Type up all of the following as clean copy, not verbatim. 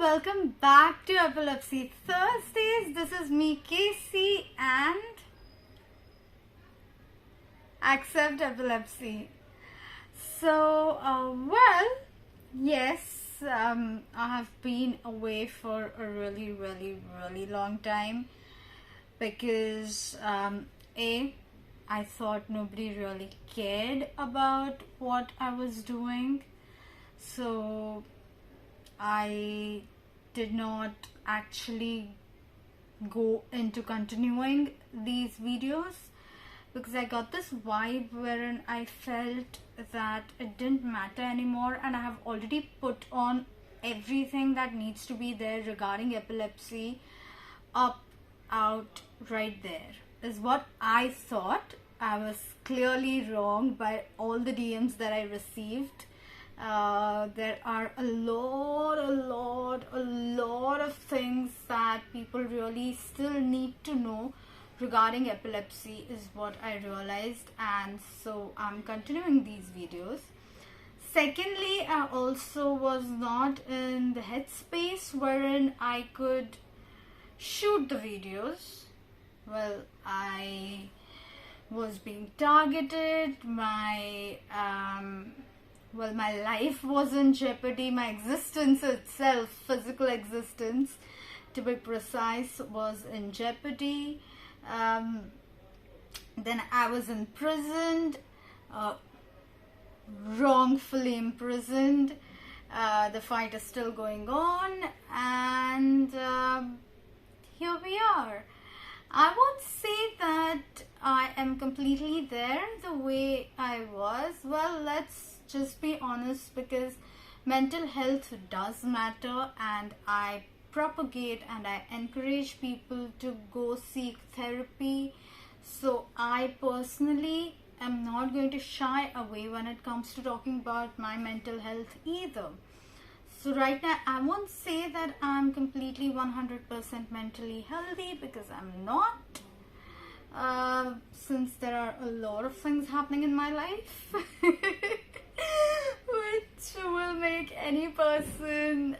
welcome back to Epilepsy Thursdays. This is me, Casey, and Accept Epilepsy. So, yes, I have been away for a really long time because I thought nobody really cared about what I was doing. So I did not actually go into continuing these videos because I got this vibe wherein I felt that it didn't matter anymore, and I have already put on everything that needs to be there regarding epilepsy out right there is what I thought. I was clearly wrong by all the DMs that I received. There are a lot of things that people really still need to know regarding epilepsy is what I realized, and so I'm continuing these videos. Secondly, I also was not in the headspace wherein I could shoot the videos. Well, I was being targeted, my life was in jeopardy, my existence itself, physical existence to be precise, was in jeopardy. Then I was imprisoned, wrongfully imprisoned. The fight is still going on, and here we are. I won't say that I am completely there the way I was. Well, let's just be honest, because mental health does matter, and I propagate and I encourage people to go seek therapy. So I personally am not going to shy away when it comes to talking about my mental health either. So right now I won't say that I'm completely 100% mentally healthy, because I'm not, since there are a lot of things happening in my life which will make any person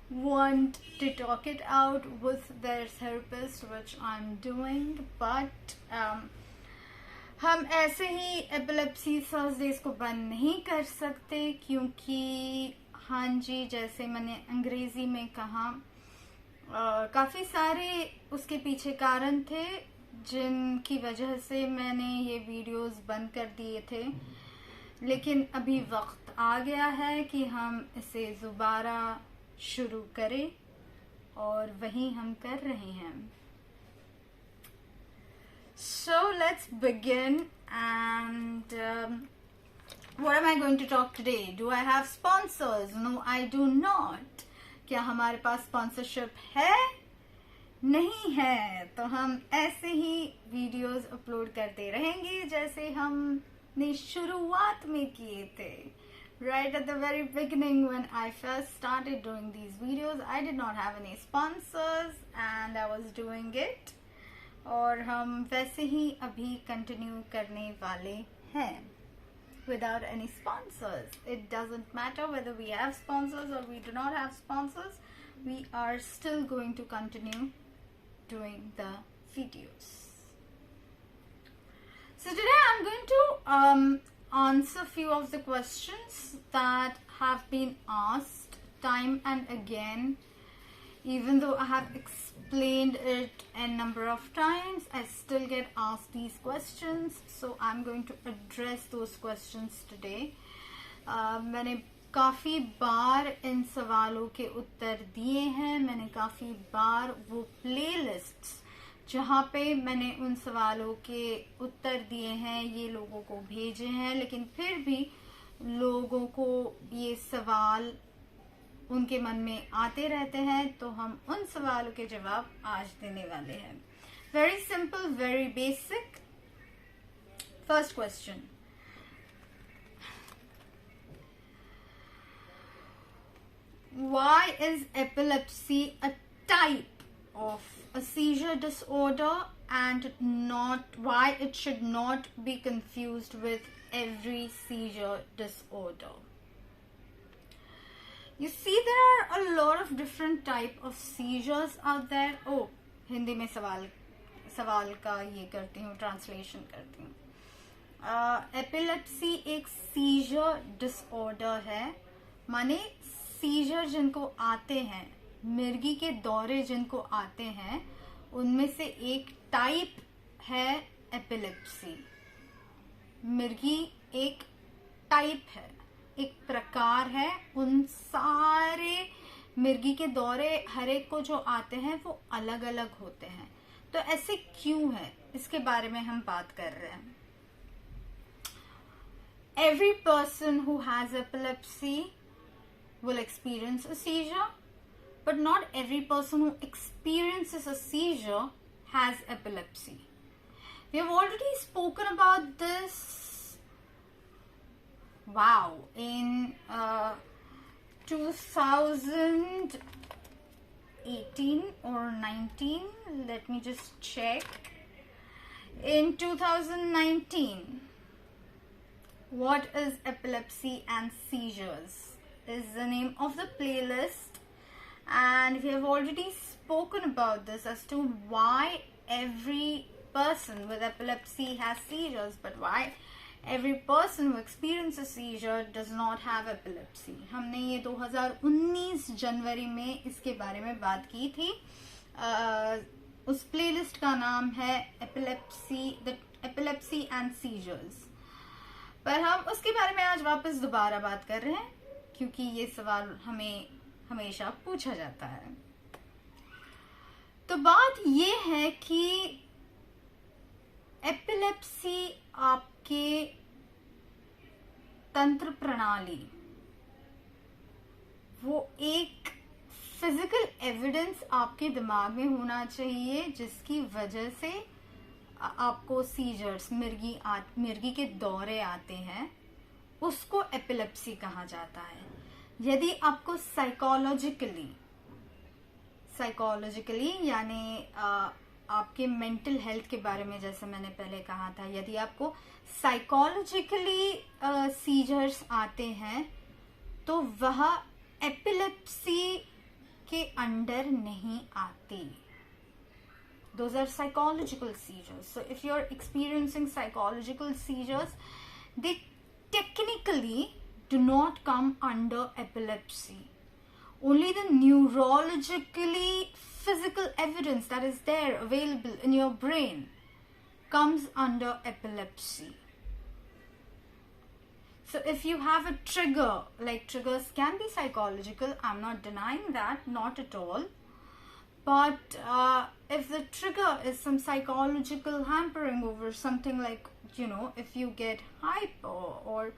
want to talk it out with their therapist, which I'm doing. But हम ऐसे ही epilepsy Thursdays को बंद नहीं कर सकते, क्योंकि हाँ जी, जैसे मैंने अंग्रेजी में कहा, काफ़ी सारे उसके पीछे कारण थे जिनकी वजह से मैंने ये वीडियोस बंद कर दिए थे। लेकिन अभी वक्त आ गया है कि हम इसे दोबारा शुरू करें, और वही हम कर रहे हैं। So let's begin. And what am I going to talk today? Do I have sponsors? No, I do not. क्या हमारे पास स्पॉन्सरशिप है? नहीं है। तो हम ऐसे ही वीडियोस अपलोड करते रहेंगे जैसे हमने शुरुआत में किए थे. Right at the very beginning, when I first started doing these videos, I did not have any sponsors and I was doing it. और हम वैसे ही अभी कंटिन्यू करने वाले हैं without any sponsors. It doesn't matter whether we have sponsors or we do not have sponsors. We are still going to continue doing the videos. So today I'm going to answer a few of the questions that have been asked time and again. Even though I have explained it a number of times, I still get asked these questions. So I'm going to address those questions today. मैंने काफ़ी बार इन सवालों के उत्तर दिए हैं. मैंने काफ़ी बार वो playlists जहाँ पे मैंने उन सवालों के उत्तर दिए हैं ये लोगों को भेजे हैं, लेकिन फिर भी लोगों को ये सवाल उनके मन में आते रहते हैं, तो हम उन सवालों के जवाब आज देने वाले हैं. Very simple, very basic. First question, why is epilepsy a type of a seizure disorder, and not why it should not be confused with every seizure disorder? You see, there are a lot of different type of seizures out there. Oh, Hindi में सवाल का ये करती हूँ, translation करती हूँ. Epilepsy एक scissor disorder है, माने सीजर जिनको आते हैं, मिर्गी के दौरे जिनको आते हैं, उनमें से एक टाइप है एपिलेप्सी. मिर्गी एक टाइप है, एक प्रकार है. उन सारे मिर्गी के दौरे हर एक को जो आते हैं वो अलग अलग होते हैं. तो ऐसे क्यों है, इसके बारे में हम बात कर रहे हैं. Every person who has epilepsy will experience a seizure, but not every person who experiences a seizure has epilepsy. We have already spoken about this, in 2018 or 19. Let me just check. In 2019, What is Epilepsy and Seizures is the name of the playlist, and we have already spoken about this as to why every person with epilepsy has seizures, but why every person who experiences seizure does not have epilepsy. हमने ये 2019 जनवरी में इसके बारे में बात की थी. उस प्लेलिस्ट का नाम है Epilepsy and Seizures. पर हम उसके बारे में आज वापस दोबारा बात कर रहे हैं, क्योंकि ये सवाल हमें हमेशा पूछा जाता है. तो बात ये है कि एपिलेप्सी आपके तंत्र प्रणाली, वो एक फिजिकल एविडेंस आपके दिमाग में होना चाहिए जिसकी वजह से आपको सीजर्स, मिर्गी के दौरे आते हैं, उसको एपिलेप्सी कहा जाता है. यदि आपको साइकोलॉजिकली यानी आपके मेंटल हेल्थ के बारे में, जैसे मैंने पहले कहा था, यदि आपको साइकोलॉजिकली सीजर्स आते हैं तो वह एपिलेप्सी के अंडर नहीं आती. Those are psychological seizures. So if you're experiencing psychological seizures, they technically do not come under epilepsy. Only the neurologically physical evidence that is there available in your brain comes under epilepsy. So if you have a trigger, like triggers can be psychological, I'm not denying that, not at all. But if the trigger is some psychological hampering over something like, if you get hyper, or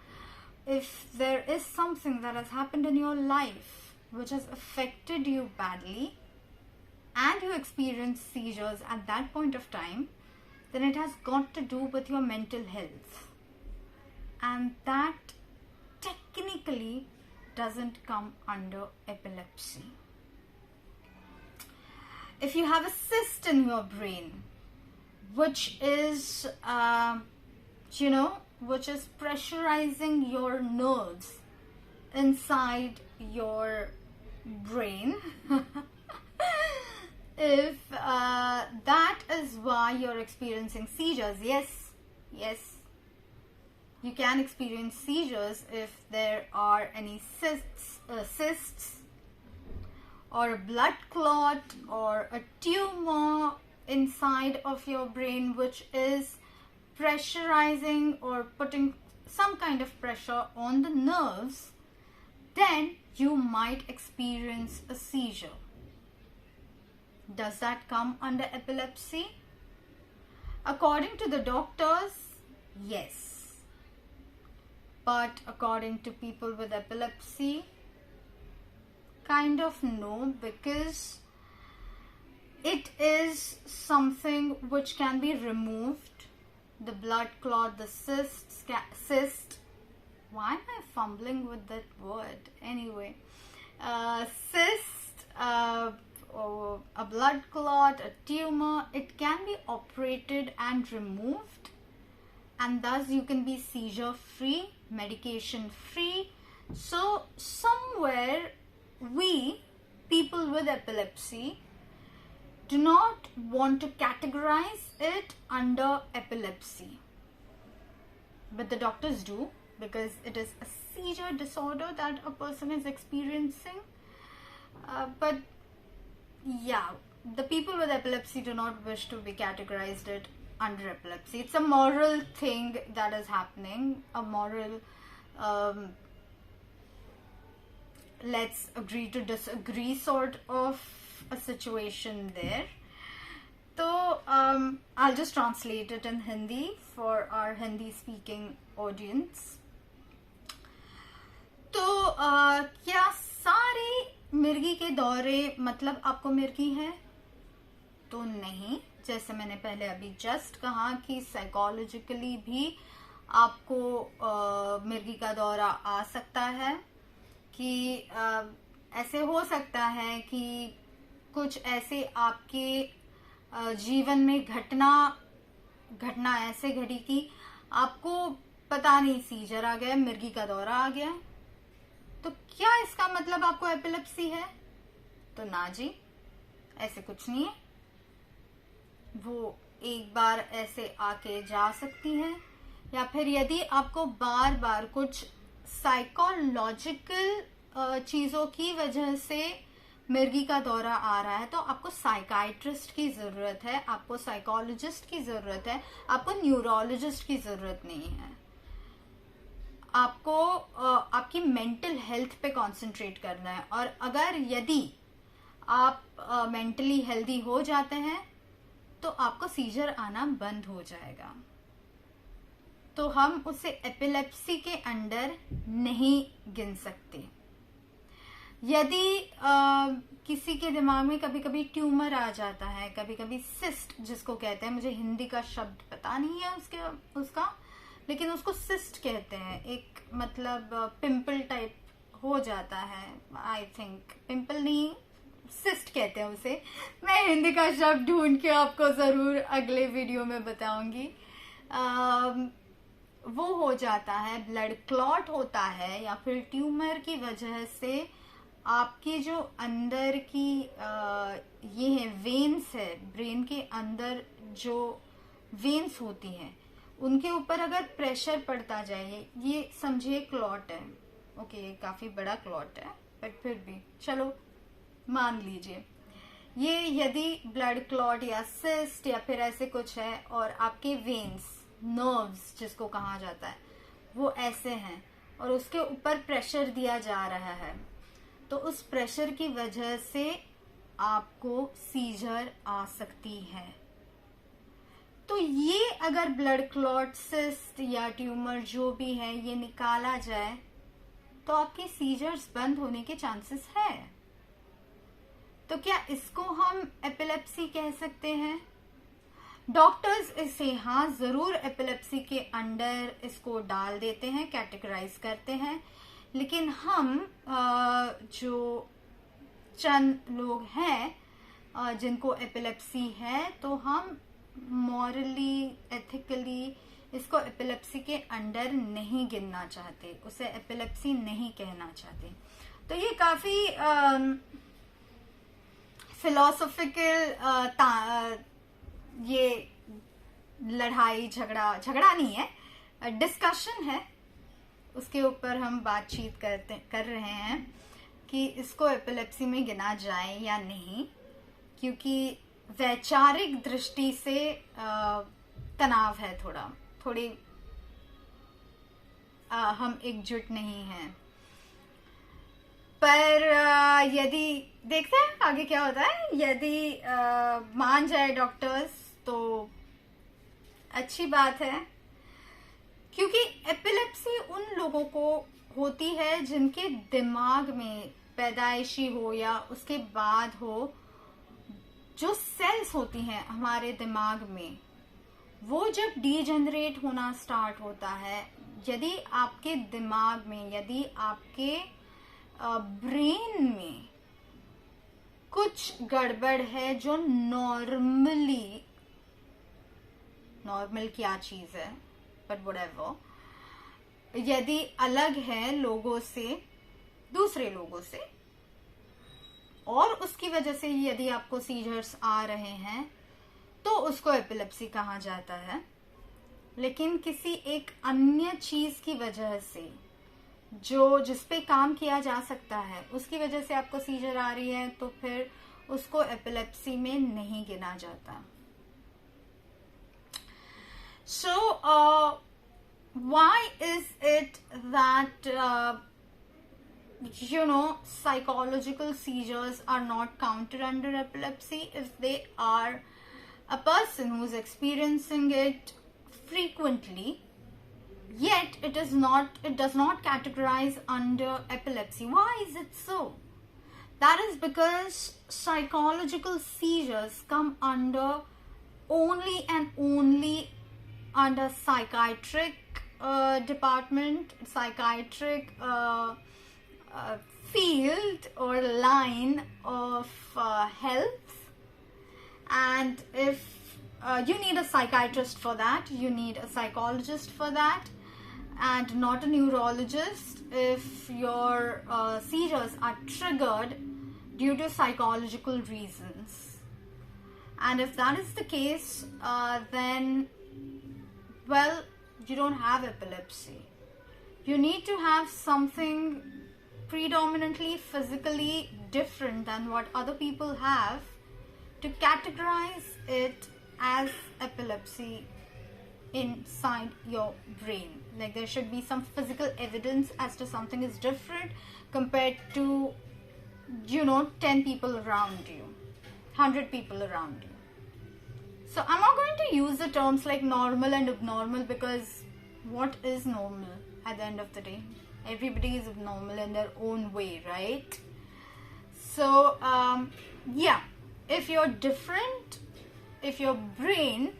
if there is something that has happened in your life which has affected you badly and you experience seizures at that point of time, then it has got to do with your mental health. And that technically doesn't come under epilepsy. If you have a cyst in your brain, which is, which is pressurizing your nerves inside your brain, if that is why you're experiencing seizures, yes, you can experience seizures if there are any cysts, or a blood clot, or a tumor inside of your brain which is pressurizing or putting some kind of pressure on the nerves, then you might experience a seizure. Does that come under epilepsy? According to the doctors, yes. But according to people with epilepsy, kind of no, because it is something which can be removed. The blood clot, the cyst. Why am I fumbling with that word? Anyway, cyst, or a blood clot, a tumor, it can be operated and removed, and thus you can be seizure free, medication free. So somewhere we, people with epilepsy, do not want to categorize it under epilepsy. But the doctors do, because it is a seizure disorder that a person is experiencing. But yeah, the people with epilepsy do not wish to be categorized it under epilepsy. It's a moral thing that is happening, a moral let's agree to disagree sort of a situation there. So I'll just translate it in Hindi for our Hindi speaking audience. तो क्या सारे मिर्गी के दौरे मतलब आपको मिर्गी है? तो नहीं, जैसे मैंने पहले अभी जस्ट कहा कि साइकोलॉजिकली भी आपको मिर्गी का दौरा आ सकता है, कि ऐसे हो सकता है कि कुछ ऐसे आपके जीवन में घटना ऐसे घटी कि आपको पता नहीं सीजर आ गया, मिर्गी का दौरा आ गया, तो क्या इसका मतलब आपको एपिलेप्सी है? तो ना जी, ऐसे कुछ नहीं है। वो एक बार ऐसे आके जा सकती है, या फिर यदि आपको बार बार कुछ साइकोलॉजिकल चीजों की वजह से मिर्गी का दौरा आ रहा है, तो आपको साइकाइट्रिस्ट की जरूरत है, आपको साइकोलॉजिस्ट की जरूरत है, आपको न्यूरोलॉजिस्ट की जरूरत नहीं है। आपको आपकी मेंटल हेल्थ पे कंसंट्रेट करना है। और अगर यदि आप मेंटली हेल्दी हो जाते हैं तो आपको सीजर आना बंद हो जाएगा। तो हम उसे एपिलेप्सी के अंडर नहीं गिन सकते। यदि किसी के दिमाग में कभी कभी ट्यूमर आ जाता है, कभी कभी सिस्ट जिसको कहते हैं, मुझे हिंदी का शब्द पता नहीं है उसका, लेकिन उसको सिस्ट कहते हैं, एक मतलब पिंपल टाइप हो जाता है, आई थिंक पिंपल नहीं सिस्ट कहते हैं उसे। मैं हिंदी का शब्द ढूंढ के आपको जरूर अगले वीडियो में बताऊंगी। वो हो जाता है, ब्लड क्लॉट होता है, या फिर ट्यूमर की वजह से आपकी जो अंदर की ये है वेन्स है, ब्रेन के अंदर जो वेन्स होती हैं उनके ऊपर अगर प्रेशर पड़ता जाए, ये समझिए क्लॉट है, ओके काफी बड़ा क्लॉट है, बट फिर भी चलो मान लीजिए, ये यदि ब्लड क्लॉट या सिस्ट या फिर ऐसे कुछ है और आपके वेन्स, नर्व्स जिसको कहा जाता है, वो ऐसे हैं और उसके ऊपर प्रेशर दिया जा रहा है, तो उस प्रेशर की वजह से आपको सीजर आ सकती है। तो ये अगर ब्लड क्लॉट, सिस्ट या ट्यूमर जो भी है ये निकाला जाए तो आपकी सीजर्स बंद होने के चांसेस है। तो क्या इसको हम एपिलेप्सी कह सकते हैं? डॉक्टर्स इसे हाँ जरूर एपिलेप्सी के अंडर इसको डाल देते हैं, कैटेगराइज करते हैं, लेकिन हम जो चंद लोग हैं जिनको एपिलेप्सी है, तो हम मॉरली, एथिकली इसको एपिलेप्सी के अंडर नहीं गिनना चाहते, उसे एपिलेप्सी नहीं कहना चाहते। तो ये काफी फिलोसॉफिकल ये लड़ाई झगड़ा नहीं है, डिस्कशन है, उसके ऊपर हम बातचीत कर रहे हैं कि इसको एपिलेप्सी में गिना जाए या नहीं, क्योंकि वैचारिक दृष्टि से तनाव है, थोड़ी हम एकजुट नहीं हैं। पर यदि देखते हैं आगे क्या होता है, यदि मान जाए डॉक्टर्स तो अच्छी बात है, क्योंकि एपिलेप्सी उन लोगों को होती है जिनके दिमाग में पैदाइशी हो या उसके बाद हो, जो सेल्स होती हैं हमारे दिमाग में, वो जब डीजेनरेट होना स्टार्ट होता है, यदि आपके दिमाग में, यदि आपके ब्रेन में कुछ गड़बड़ है जो नॉर्मल क्या चीज है, बट व्हाटएवर, यदि अलग है लोगों से, दूसरे लोगों से, और उसकी वजह से यदि आपको सीजर्स आ रहे हैं तो उसको एपिलेप्सी कहा जाता है। लेकिन किसी एक अन्य चीज की वजह से जिस पे काम किया जा सकता है उसकी वजह से आपको सीजर आ रही है तो फिर उसको एपिलेप्सी में नहीं गिना जाता। So, why is it that psychological seizures are not counted under epilepsy if they are a person who is experiencing it frequently, yet it does not categorize under epilepsy? Why is it so? That is because psychological seizures come under only and only under psychiatric department, psychiatric field or line of health. And if you need a psychiatrist for that, you need a psychologist for that, and not a neurologist if your seizures are triggered due to psychological reasons. And if that is the case, then, well, you don't have epilepsy. You need to have something predominantly physically different than what other people have to categorize it as epilepsy inside your brain. Like, there should be some physical evidence as to something is different compared to 10 people around you, 100 people around you. So I'm not going to use the terms like normal and abnormal, because what is normal at the end of the day? Everybody is abnormal in their own way, right? So yeah, if you're different, if your brain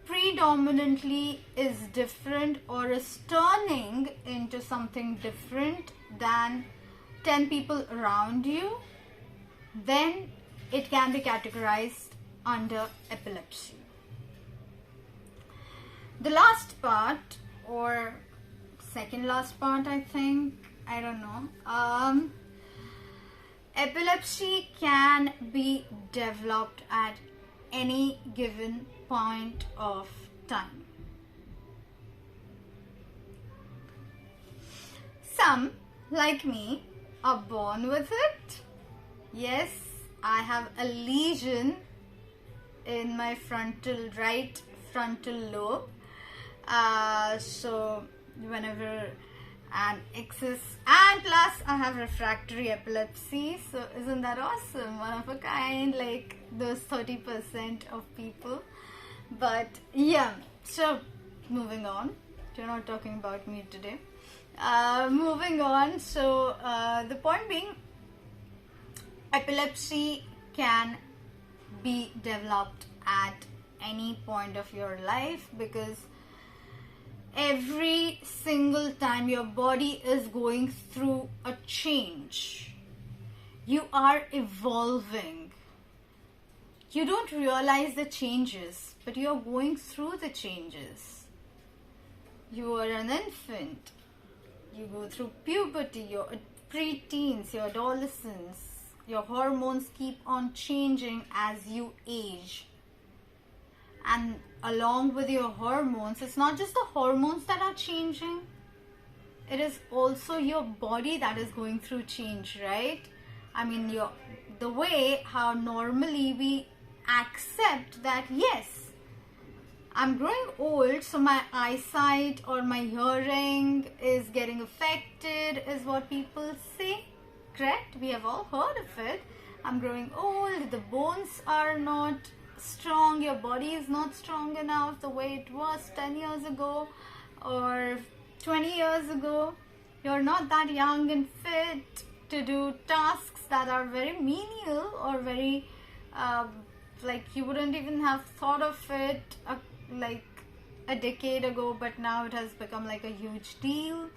predominantly is different or is turning into something different than 10 people around you, then it can be categorized under epilepsy. The last part, or second last part, I think, I don't know, epilepsy can be developed at any given point of time. Some, like me, are born with it. Yes, I have a lesion in my right frontal lobe. So whenever an excess, and plus I have refractory epilepsy. So isn't that awesome? One of a kind, like those 30% of people. But yeah, so moving on. You're not talking about me today. Moving on. So the point being, epilepsy can be developed at any point of your life, because every single time your body is going through a change, you are evolving. You don't realize the changes, but you're going through the changes. You are an infant, you go through puberty, your preteens, your adolescence. Your hormones keep on changing as you age. And along with your hormones, it's not just the hormones that are changing, it is also your body that is going through change, right? I mean, the way how normally we accept that, yes, I'm growing old, so my eyesight or my hearing is getting affected, is what people say. Correct? We have all heard of it. I'm growing old, the bones are not strong, your body is not strong enough the way it was 10 years ago or 20 years ago. You're not that young and fit to do tasks that are very menial or very like you wouldn't even have thought of it like a decade ago, but now it has become like a huge deal.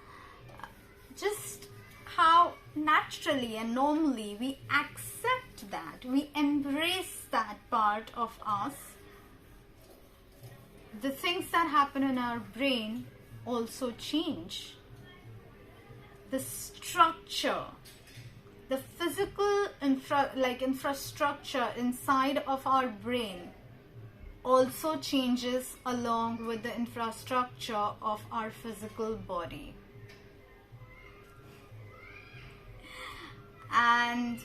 Just how naturally and normally we accept that, we embrace that part of us. The things that happen in our brain also change. The structure, the physical infrastructure inside of our brain also changes along with the infrastructure of our physical body. And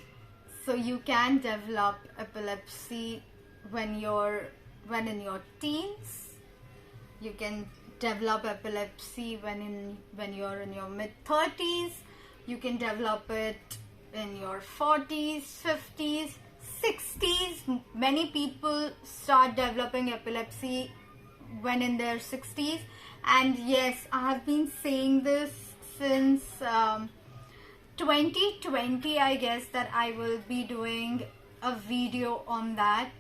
so you can develop epilepsy when in your teens. You can develop epilepsy when you're in your mid-30s. You can develop it in your 40s, 50s, 60s. Many people start developing epilepsy when in their 60s. And yes, I have been saying this since 2020, I guess, that I will be doing a video on that.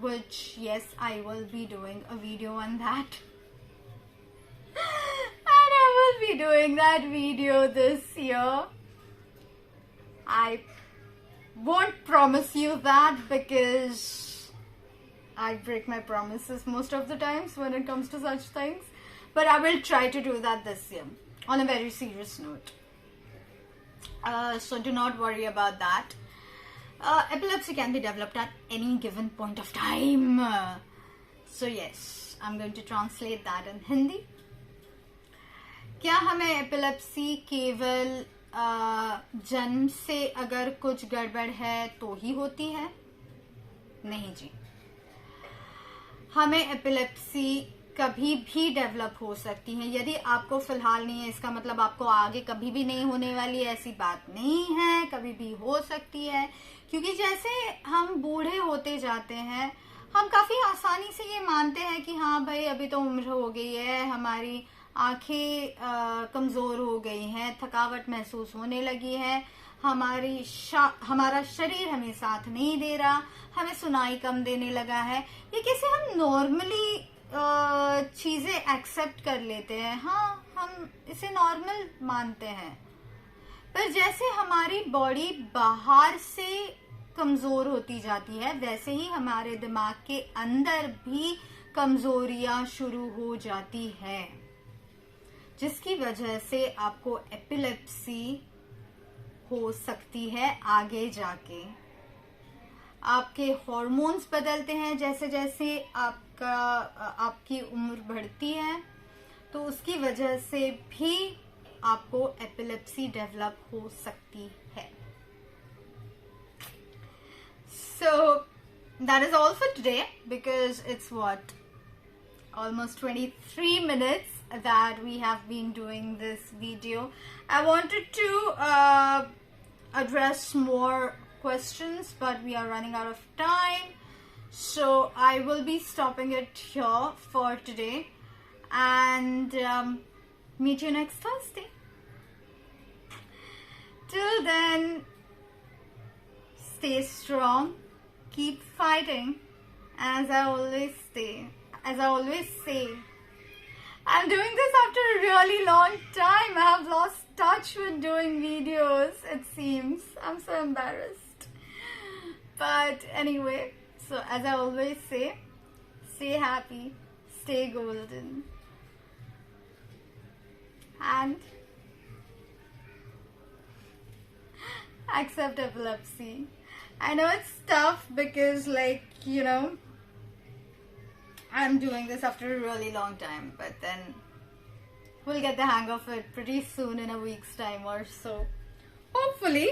Which, yes, I will be doing a video on that. And I will be doing that video this year. I won't promise you that because I break my promises most of the times when it comes to such things. But I will try to do that this year on a very serious note. So do not worry about that. Epilepsy can be developed at any given point of time. So yes, I'm going to translate that in Hindi. क्या हमें epilepsy केवल जन्म से अगर कुछ गड़बड़ है तो ही होती है? नहीं जी, हमें एपिलेप्सी कभी भी डेवलप हो सकती है. यदि आपको फिलहाल नहीं है, इसका मतलब आपको आगे कभी भी नहीं होने वाली, ऐसी बात नहीं है. कभी भी हो सकती है, क्योंकि जैसे हम बूढ़े होते जाते हैं, हम काफी आसानी से ये मानते हैं कि हाँ भाई अभी तो उम्र हो गई है, हमारी आंखें कमजोर हो गई हैं, थकावट महसूस होने लगी है, हमारा शरीर हमें साथ नहीं दे रहा, हमें सुनाई कम देने लगा है. ये कैसे हम नॉर्मली चीजें एक्सेप्ट कर लेते हैं. हाँ, हम इसे नॉर्मल मानते हैं. पर जैसे हमारी बॉडी बाहर से कमजोर होती जाती है, वैसे ही हमारे दिमाग के अंदर भी कमजोरियां शुरू हो जाती है, जिसकी वजह से आपको एपिलेप्सी हो सकती है आगे जाके. आपके हार्मोन्स बदलते हैं जैसे जैसे आपकी उम्र बढ़ती है, तो उसकी वजह से भी आपको एपिलेप्सी डेवलप हो सकती है. So that is all for today, because it's almost 23 minutes that we have been doing this video. I wanted to address more questions, but we are running out of time, so I will be stopping it here for today, and meet you next Thursday. Till then, stay strong, keep fighting, and as I always say, I'm doing this after a really long time. I have lost touch with doing videos, it seems. I'm so embarrassed. But anyway, so as I always say, stay happy, stay golden, and accept epilepsy. I know it's tough because, like, you know, I'm doing this after a really long time, but then we'll get the hang of it pretty soon, in a week's time or so. Hopefully.